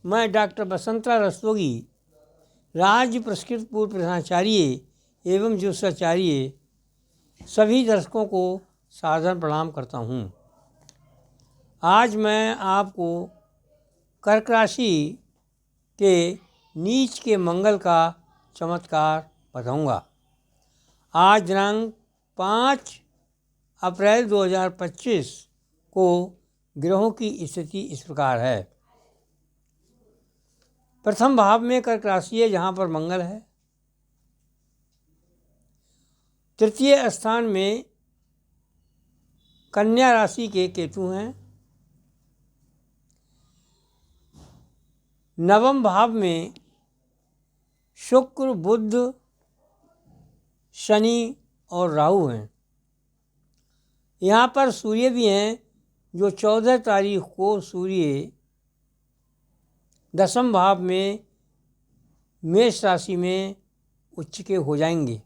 मैं डॉक्टर बसंतराव रस्तोगी, राज्य पुरस्कृत पूर्व प्रधानाचार्य एवं ज्योतिषाचार्य, सभी दर्शकों को सादर प्रणाम करता हूँ। आज मैं आपको कर्क राशि के नीच के मंगल का चमत्कार बताऊंगा। आज दिनांक 5 अप्रैल 2025 को ग्रहों की स्थिति इस प्रकार है। प्रथम भाव में कर्क राशि है, जहाँ पर मंगल है। तृतीय स्थान में कन्या राशि के केतु हैं। नवम भाव में शुक्र, बुध, शनि और राहु हैं। यहाँ पर सूर्य भी हैं, जो 14 तारीख को सूर्य दसम भाव में मेष राशि में उच्च के हो जाएंगे।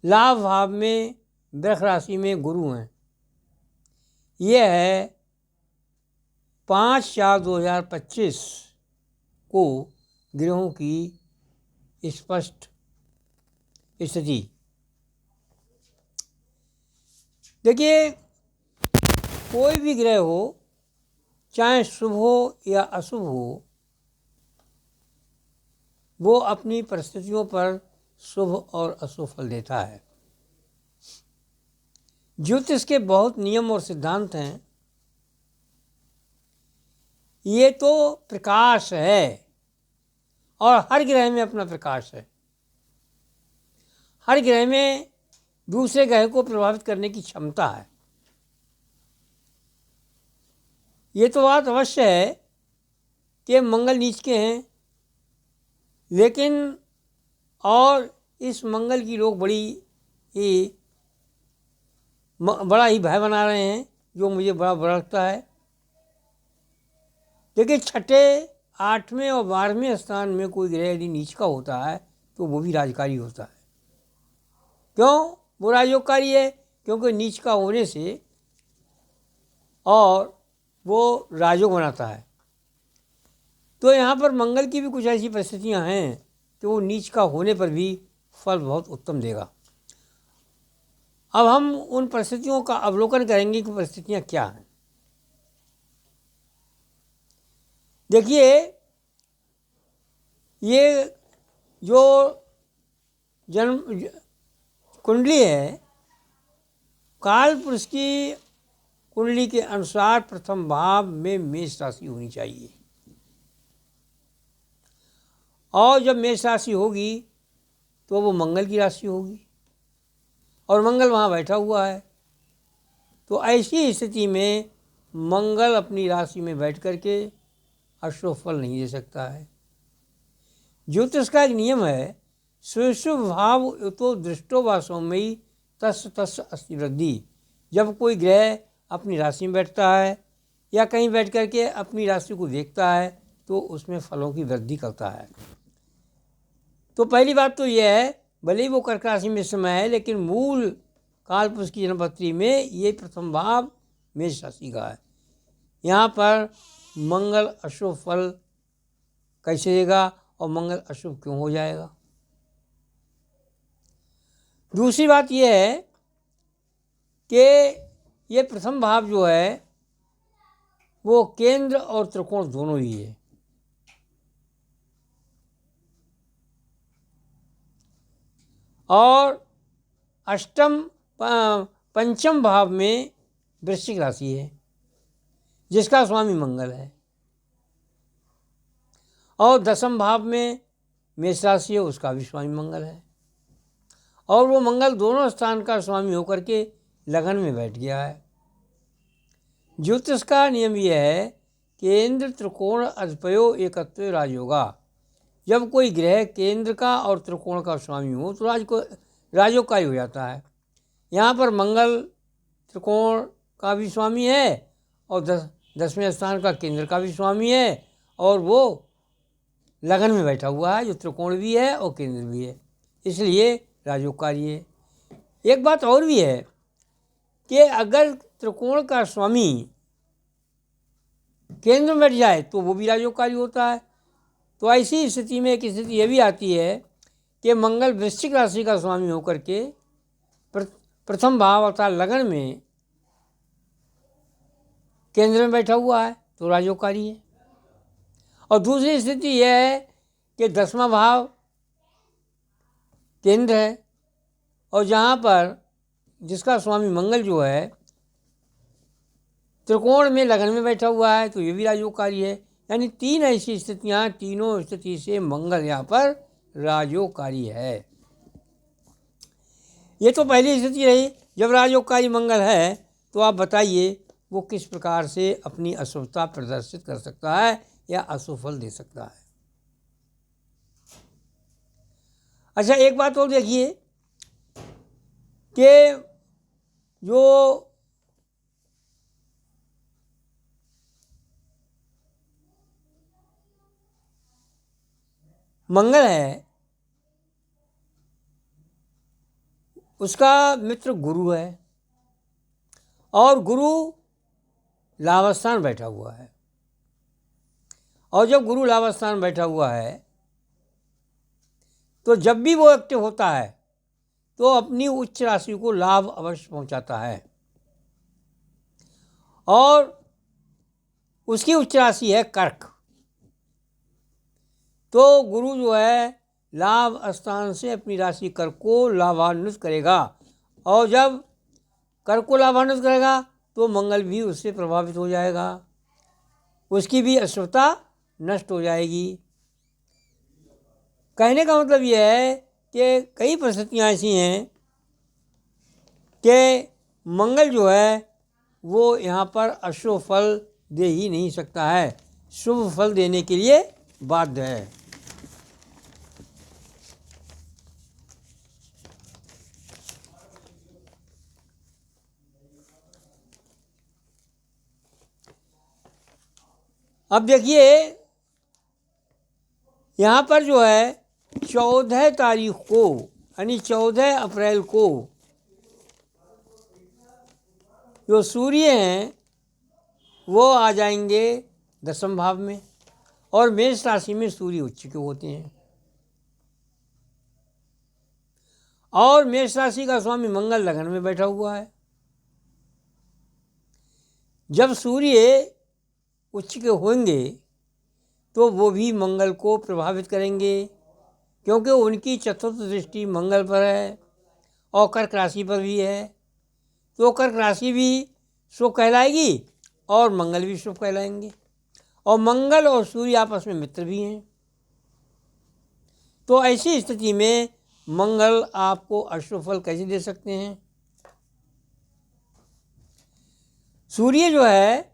लाभ भाव में वृष राशि में गुरु हैं। यह है 5/4/2025 को ग्रहों की स्पष्ट स्थिति। देखिए, कोई भी ग्रह हो, चाहे शुभ हो या अशुभ हो, वो अपनी परिस्थितियों पर शुभ और अशुभ फल देता है। ज्योतिष के बहुत नियम और सिद्धांत हैं। ये तो प्रकाश है और हर ग्रह में अपना प्रकाश है। हर ग्रह में दूसरे ग्रह को प्रभावित करने की क्षमता है। ये तो बात अवश्य है कि मंगल नीच के हैं, लेकिन और इस मंगल की लोग बड़ा ही भय बना रहे हैं, जो मुझे बड़ा बुरा लगता है। देखिए, 6, 8वें और 12वें स्थान में कोई ग्रह यदि नीच का होता है तो वो भी राजकारी होता है। क्यों वो राजयोगकारी है? क्योंकि नीच का होने से और वो राजयोग बनाता है। तो यहाँ पर मंगल की भी कुछ ऐसी परिस्थितियाँ हैं कि वो नीच का होने पर भी फल बहुत उत्तम देगा। अब हम उन परिस्थितियों का अवलोकन करेंगे कि परिस्थितियाँ क्या हैं। देखिए, ये जो जन्म कुंडली है, काल पुरुष की कुंडली के अनुसार प्रथम भाव में मेष राशि होनी चाहिए। और जब मेष राशि होगी तो वो मंगल की राशि होगी और मंगल वहाँ बैठा हुआ है। तो ऐसी स्थिति में मंगल अपनी राशि में बैठ करके अशुभ फल नहीं दे सकता है। ज्योतिष का एक नियम है, शुभ भाव तो दृष्टो वा सौम्यी तस् तस् अस्ति वृद्धि। जब कोई ग्रह अपनी राशि में बैठता है या कहीं बैठ करके अपनी राशि को देखता है तो उसमें फलों की वृद्धि करता है। तो पहली बात तो यह है, भले ही वो कर्क राशि में समय है, लेकिन मूल कालपुरुष की जन्मपत्री में ये प्रथम भाव मेष राशि का है। यहाँ पर मंगल अशुभ फल कैसे देगा और मंगल अशुभ क्यों हो जाएगा? दूसरी बात यह है कि ये प्रथम भाव जो है वो केंद्र और त्रिकोण दोनों ही है। और पंचम भाव में वृश्चिक राशि है, जिसका स्वामी मंगल है। और दसम भाव में मेष राशि है, उसका भी स्वामी मंगल है। और वो मंगल दोनों स्थान का स्वामी होकर के लगन में बैठ गया है। ज्योतिष का नियम यह है, केंद्र त्रिकोण अद्वयो एकत्व राजयोगा। जब कोई ग्रह केंद्र का और त्रिकोण का स्वामी हो तो राजयोग का ही हो जाता है। यहाँ पर मंगल त्रिकोण का भी स्वामी है और 10वें स्थान का केंद्र का भी स्वामी है, और वो लगन में बैठा हुआ है, जो त्रिकोण भी है और केंद्र भी है, इसलिए राजयोगकारी है। एक बात और भी है कि अगर त्रिकोण का स्वामी केंद्र में बैठ जाए तो वो भी राजयोगकारी होता है। तो ऐसी स्थिति में एक स्थिति यह भी आती है कि मंगल वृश्चिक राशि का स्वामी होकर के प्रथम भाव अर्थात लगन में केंद्र में बैठा हुआ है तो राजयोगकारी है। और दूसरी स्थिति यह है कि 10वां भाव केंद्र है और जहाँ पर जिसका स्वामी मंगल जो है त्रिकोण में लगन में बैठा हुआ है तो ये भी राजयोगकारी है। यानी 3 ऐसी स्थितियाँ, तीनों स्थिति से मंगल यहाँ पर राजयोगकारी है। ये तो पहली स्थिति रही। जब राजयोगकारी मंगल है तो आप बताइए वो किस प्रकार से अपनी अशुभता प्रदर्शित कर सकता है या अशुभ फल दे सकता है। अच्छा, एक बात और देखिए कि जो मंगल है उसका मित्र गुरु है और गुरु लाभस्थान बैठा हुआ है। और जब गुरु लाभस्थान बैठा हुआ है तो जब भी वो एक्टिव होता है तो अपनी उच्च राशि को लाभ अवश्य पहुंचाता है। और उसकी उच्च राशि है कर्क। तो गुरु जो है लाभ स्थान से अपनी राशि कर्क को लाभान्वित करेगा और जब कर्क को लाभान्वित करेगा तो मंगल भी उससे प्रभावित हो जाएगा, उसकी भी अशुभता नष्ट हो जाएगी। कहने का मतलब यह है कि कई परिस्थितियाँ ऐसी हैं कि मंगल जो है वो यहाँ पर अशुभ फल दे ही नहीं सकता है, शुभ फल देने के लिए बाध्य है। अब देखिए यहाँ पर जो है 14 तारीख को यानी 14 अप्रैल को जो सूर्य हैं वो आ जाएंगे 10वें भाव में और मेष राशि में सूर्य उच्च के होते हैं। और मेष राशि का स्वामी मंगल लगन में बैठा हुआ है। जब सूर्य उच्च के होंगे तो वो भी मंगल को प्रभावित करेंगे क्योंकि उनकी चतुर्थ दृष्टि मंगल पर है और कर्क राशि पर भी है। तो कर्क राशि भी शुभ कहलाएगी और मंगल भी शुभ कहलाएंगे। और मंगल और सूर्य आपस में मित्र भी हैं। तो ऐसी स्थिति में मंगल आपको अशुभ फल कैसे दे सकते हैं। सूर्य जो है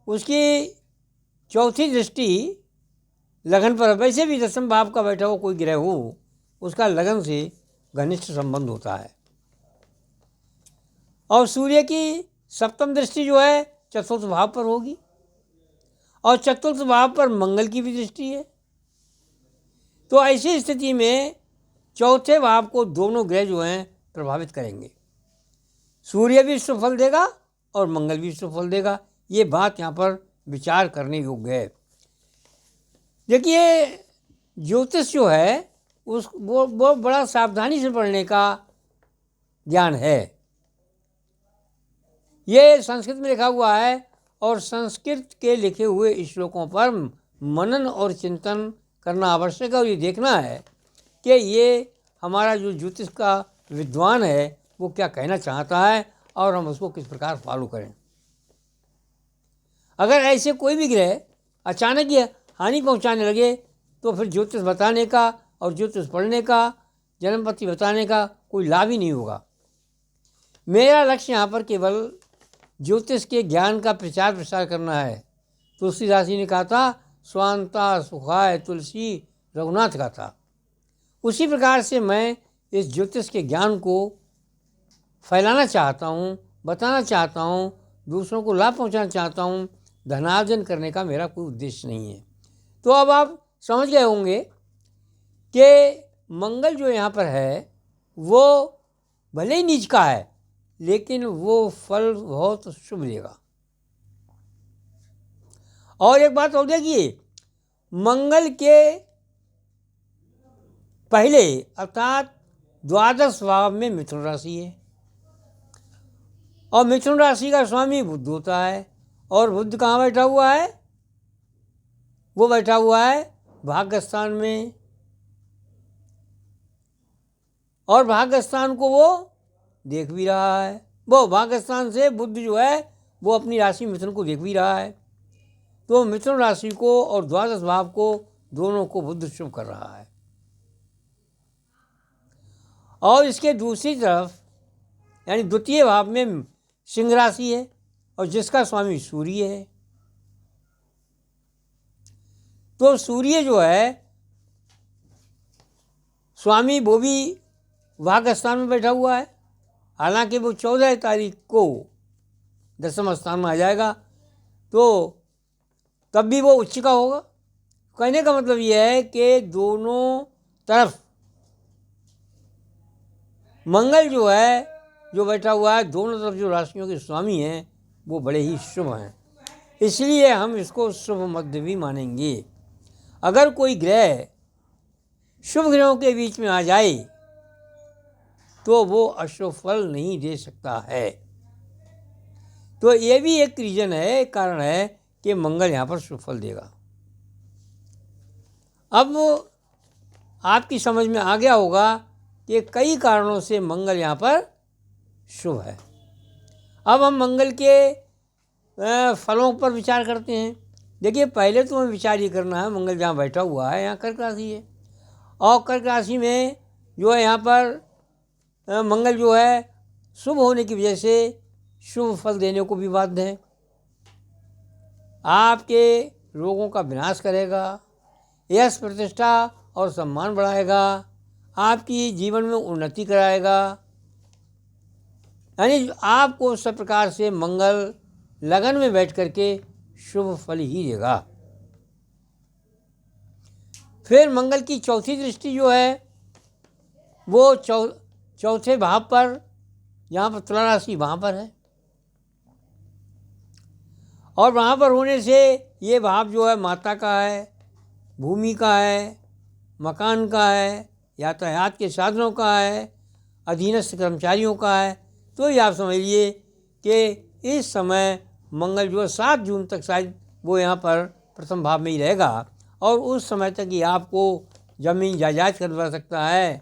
उसकी चौथी दृष्टि लगन पर, वैसे भी 10वें भाव का बैठा हुआ कोई ग्रह हो उसका लगन से घनिष्ठ संबंध होता है। और सूर्य की सप्तम दृष्टि जो है चतुर्थ भाव पर होगी और चतुर्थ भाव पर मंगल की भी दृष्टि है। तो ऐसी स्थिति में चौथे भाव को दोनों ग्रह जो हैं प्रभावित करेंगे। सूर्य भी शुभ फल देगा और मंगल भी शुभ फल देगा। ये बात यहाँ पर विचार करने योग्य है। देखिए ज्योतिष जो है वो बड़ा सावधानी से पढ़ने का ज्ञान है। ये संस्कृत में लिखा हुआ है और संस्कृत के लिखे हुए श्लोकों पर मनन और चिंतन करना आवश्यक है और ये देखना है कि ये हमारा जो ज्योतिष का विद्वान है वो क्या कहना चाहता है और हम उसको किस प्रकार फॉलो करें। अगर ऐसे कोई भी ग्रह अचानक ही हानि पहुंचाने लगे तो फिर ज्योतिष बताने का और ज्योतिष पढ़ने का, जन्मपति बताने का कोई लाभ ही नहीं होगा। मेरा लक्ष्य यहाँ पर केवल ज्योतिष के ज्ञान का प्रचार प्रसार करना है। तुलसी राशि ने कहा था स्वांता सुखाय तुलसी रघुनाथ का था। उसी प्रकार से मैं इस ज्योतिष के ज्ञान को फैलाना चाहता हूँ, बताना चाहता हूँ, दूसरों को लाभ पहुँचाना चाहता हूँ। धनार्जन करने का मेरा कोई उद्देश्य नहीं है। तो अब आप समझ गए होंगे कि मंगल जो यहाँ पर है वो भले ही नीच का है लेकिन वो फल बहुत शुभ देगा। और एक बात और देखिए, मंगल के पहले अर्थात द्वादश भाव में मिथुन राशि है और मिथुन राशि का स्वामी बुध होता है। और बुध कहाँ बैठा हुआ है? वो बैठा हुआ है भाग्यस्थान में, और भाग्यस्थान को वो देख भी रहा है। वो भाग्यस्थान से बुध जो है वो अपनी राशि मिथुन को देख भी रहा है। तो मिथुन राशि को और द्वादश भाव को दोनों को बुध शुभ कर रहा है। और इसके दूसरी तरफ यानी द्वितीय भाव में सिंह राशि है और जिसका स्वामी सूर्य है। तो सूर्य जो है स्वामी वो भी भाग्यस्थान में बैठा हुआ है। हालांकि वो 14 तारीख को दशम स्थान में आ जाएगा, तो तब भी वो उच्च का होगा। कहने का मतलब यह है कि दोनों तरफ मंगल जो है जो बैठा हुआ है, दोनों तरफ जो राशियों के स्वामी हैं वो बड़े ही शुभ हैं, इसलिए हम इसको शुभ मध्य भी मानेंगे। अगर कोई ग्रह शुभ ग्रहों के बीच में आ जाए तो वो अशुभ फल नहीं दे सकता है। तो ये भी एक रीज़न है, कारण है कि मंगल यहाँ पर शुभ फल देगा। अब आपकी समझ में आ गया होगा कि कई कारणों से मंगल यहाँ पर शुभ है। अब हम मंगल के फलों पर विचार करते हैं। देखिए, पहले तो हमें विचार ये करना है, मंगल जहाँ बैठा हुआ है यहाँ कर्क राशि है और कर्क राशि में जो है यहाँ पर मंगल जो है शुभ होने की वजह से शुभ फल देने को भी बाध्य है। आपके रोगों का विनाश करेगा, यश प्रतिष्ठा और सम्मान बढ़ाएगा, आपकी जीवन में उन्नति कराएगा। यानी आपको सब प्रकार से मंगल लगन में बैठ करके शुभ फल ही देगा। फिर मंगल की चौथी दृष्टि जो है वो चौथे भाव पर, यहाँ पर तुला राशि वहाँ पर है और वहाँ पर होने से ये भाव जो है माता का है, भूमि का है, मकान का है, यातायात के साधनों का है, अधीनस्थ कर्मचारियों का है। तो ये आप समझिए कि इस समय मंगल जो है 7 जून तक शायद वो यहाँ पर प्रथम भाव में ही रहेगा और उस समय तक ही आपको ज़मीन जायदाद करवा सकता है,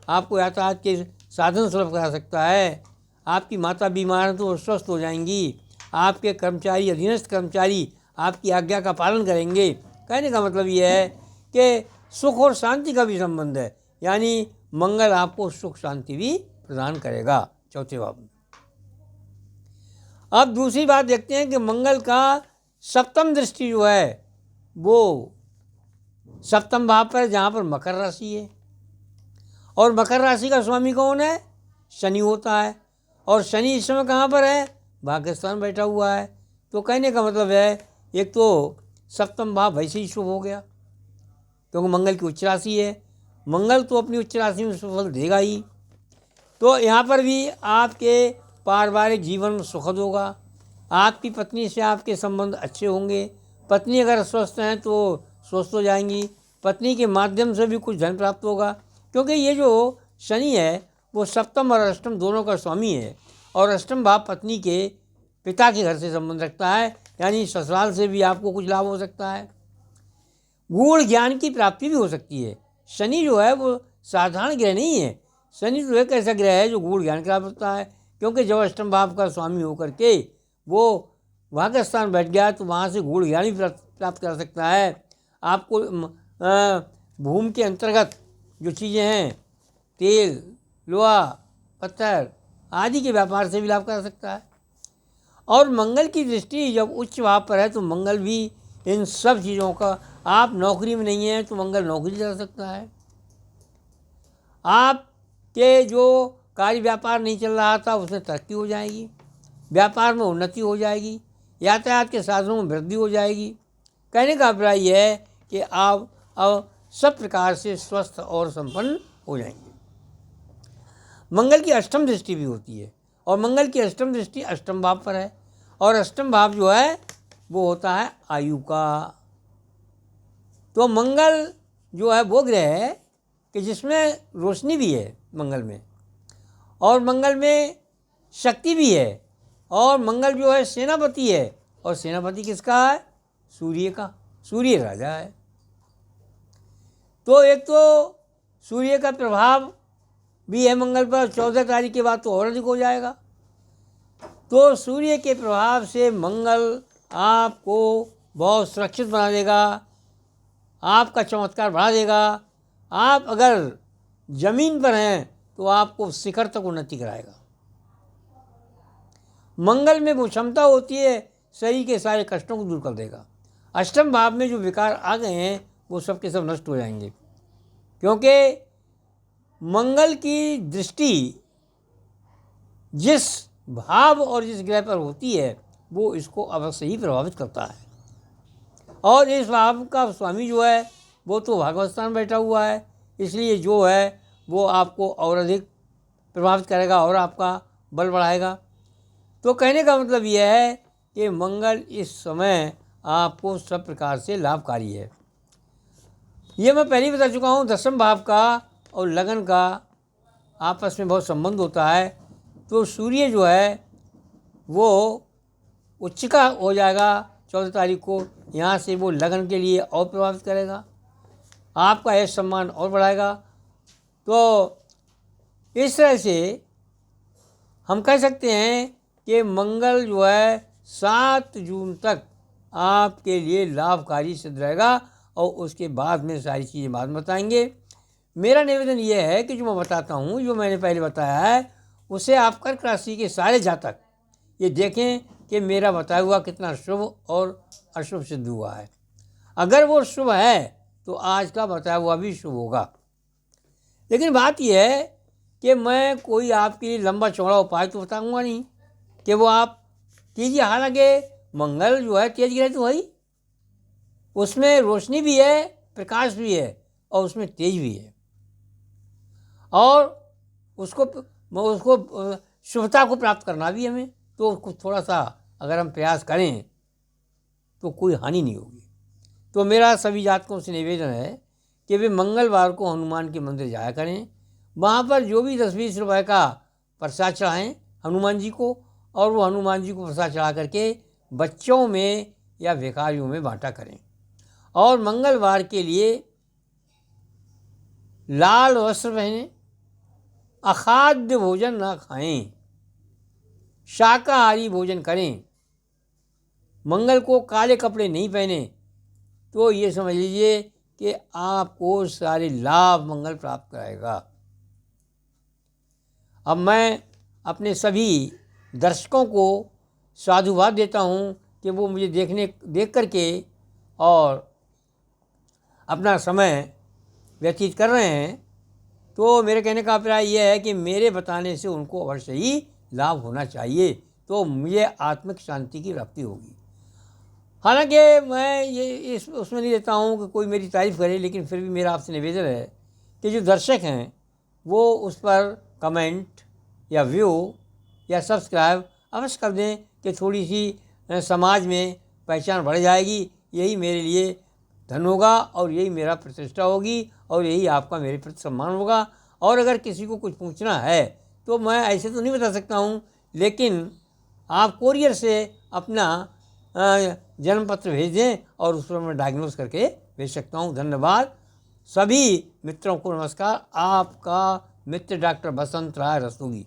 आपको यातायात के साधन सुलभ करा सकता है, आपकी माता बीमार है तो वो स्वस्थ हो जाएंगी, आपके कर्मचारी अधीनस्थ कर्मचारी आपकी आज्ञा का पालन करेंगे। कहने का मतलब ये है कि सुख और शांति का भी संबंध है, यानी मंगल आपको सुख शांति भी प्रदान करेगा चौथे भाव में। अब दूसरी बात देखते हैं कि मंगल का सप्तम दृष्टि जो है वो सप्तम भाव पर, जहाँ पर मकर राशि है और मकर राशि का स्वामी कौन है? शनि होता है और शनि इस समय कहाँ पर है? भाग्यस्थान बैठा हुआ है। तो कहने का मतलब है एक तो सप्तम भाव वैसे ही शुभ हो गया क्योंकि मंगल की उच्च राशि है, मंगल तो अपनी उच्च राशि में शुभ फल देगा ही। तो यहाँ पर भी आपके पारिवारिक जीवन सुखद होगा, आपकी पत्नी से आपके संबंध अच्छे होंगे, पत्नी अगर स्वस्थ हैं तो स्वस्थ हो जाएंगी, पत्नी के माध्यम से भी कुछ धन प्राप्त होगा क्योंकि ये जो शनि है वो सप्तम और अष्टम दोनों का स्वामी है और अष्टम भाव पत्नी के पिता के घर से संबंध रखता है, यानी ससुराल से भी आपको कुछ लाभ हो सकता है। गूढ़ ज्ञान की प्राप्ति भी हो सकती है। शनि जो है वो साधारण ग्रह नहीं है, शनि तो एक ऐसा ग्रह है जो गूढ़ ज्ञान प्राप्त होता है क्योंकि जब अष्टम भाव का स्वामी होकर के वो भाग्यस्थान बैठ गया तो वहाँ से गूढ़ ज्ञान भी प्राप्त कर सकता है। आपको भूमि के अंतर्गत जो चीज़ें हैं, तेल, लोहा, पत्थर आदि के व्यापार से भी लाभ कर सकता है। और मंगल की दृष्टि जब उच्च भाव पर है तो मंगल भी इन सब चीज़ों का, आप नौकरी में नहीं हैं तो मंगल नौकरी कर सकता है, आपके जो कार्य व्यापार नहीं चल रहा था उसमें तरक्की हो जाएगी, व्यापार में उन्नति हो जाएगी, यातायात के साधनों में वृद्धि हो जाएगी। कहने का अभिप्राय यह है कि आप अब सब प्रकार से स्वस्थ और संपन्न हो जाएंगे। मंगल की अष्टम दृष्टि भी होती है और मंगल की अष्टम दृष्टि अष्टम भाव पर है और अष्टम भाव जो है वो होता है आयु का। तो मंगल जो है वो ग्रह है कि जिसमें रोशनी भी है मंगल में, और मंगल में शक्ति भी है, और मंगल जो है सेनापति है। और सेनापति किसका है? सूर्य का। सूर्य राजा है। तो एक तो सूर्य का प्रभाव भी है मंगल पर, 14 तारीख के बाद तो और अधिक हो जाएगा। तो सूर्य के प्रभाव से मंगल आपको बहुत सुरक्षित बना देगा, आपका चमत्कार बढ़ा देगा। आप अगर जमीन पर हैं तो आपको शिखर तक उन्नति कराएगा। मंगल में वो क्षमता होती है शरीर के सारे कष्टों को दूर कर देगा। अष्टम भाव में जो विकार आ गए हैं वो सब के सब नष्ट हो जाएंगे, क्योंकि मंगल की दृष्टि जिस भाव और जिस ग्रह पर होती है वो इसको अवश्य ही प्रभावित करता है। और इस भाव का स्वामी जो है वो तो भागवत स्थान बैठा हुआ है, इसलिए जो है वो आपको और अधिक प्रभावित करेगा और आपका बल बढ़ाएगा। तो कहने का मतलब यह है कि मंगल इस समय आपको सब प्रकार से लाभकारी है। ये मैं पहले ही बता चुका हूँ, दसम भाव का और लगन का आपस में बहुत संबंध होता है। तो सूर्य जो है वो उच्च का हो जाएगा 14 तारीख को, यहाँ से वो लगन के लिए और प्रभावित करेगा, आपका यश सम्मान और बढ़ाएगा। तो इस तरह से हम कह सकते हैं कि मंगल जो है 7 जून तक आपके लिए लाभकारी सिद्ध रहेगा, और उसके बाद में सारी चीज़ें बाद में बताएंगे। मेरा निवेदन ये है कि जो मैं बताता हूँ, जो मैंने पहले बताया है, उसे आप कर्क राशि के सारे जातक ये देखें कि मेरा बताया हुआ कितना शुभ और अशुभ सिद्ध हुआ है। अगर वो शुभ है तो आज का बताया हुआ भी शुभ होगा। लेकिन बात यह है कि मैं कोई आपके लिए लंबा चौड़ा उपाय तो बताऊँगा नहीं कि वो आप कीजिए। हालांकि मंगल जो है तेज ग्रह तो वही, उसमें रोशनी भी है, प्रकाश भी है, और उसमें तेज भी है, और उसको शुभता को प्राप्त करना भी हमें। तो उसको थोड़ा सा अगर हम प्रयास करें तो कोई हानि नहीं होगी। तो मेरा सभी जातकों से निवेदन है कि वे मंगलवार को हनुमान के मंदिर जाया करें, वहाँ पर जो भी 10-20 रुपए का प्रसाद चढ़ाएँ हनुमान जी को, और वो हनुमान जी को प्रसाद चढ़ा करके बच्चों में या भिखारियों में बांटा करें। और मंगलवार के लिए लाल वस्त्र पहने, अखाद्य भोजन ना खाएं, शाकाहारी भोजन करें, मंगल को काले कपड़े नहीं पहने। तो ये समझ लीजिए कि आपको सारे लाभ मंगल प्राप्त कराएगा। अब मैं अपने सभी दर्शकों को साधुवाद देता हूँ कि वो मुझे देख करके और अपना समय व्यतीत कर रहे हैं। तो मेरे कहने का अभिप्राय यह है कि मेरे बताने से उनको अवश्य ही लाभ होना चाहिए, तो मुझे आत्मिक शांति की प्राप्ति होगी। हालांकि मैं ये उसमें नहीं देता हूँ कि कोई मेरी तारीफ़ करे, लेकिन फिर भी मेरा आपसे निवेदन है कि जो दर्शक हैं वो उस पर कमेंट या व्यू या सब्सक्राइब अवश्य कर दें कि थोड़ी सी समाज में पहचान बढ़ जाएगी। यही मेरे लिए धन होगा, और यही मेरा प्रतिष्ठा होगी, और यही आपका मेरे प्रति सम्मान होगा। और अगर किसी को कुछ पूछना है तो मैं ऐसे तो नहीं बता सकता हूँ, लेकिन आप कोरियर से अपना जन्म पत्र भेज दें और उस पर मैं डायग्नोस करके भेज सकता हूँ। धन्यवाद। सभी मित्रों को नमस्कार। आपका मित्र डॉक्टर बसंत राय रस्तोगी।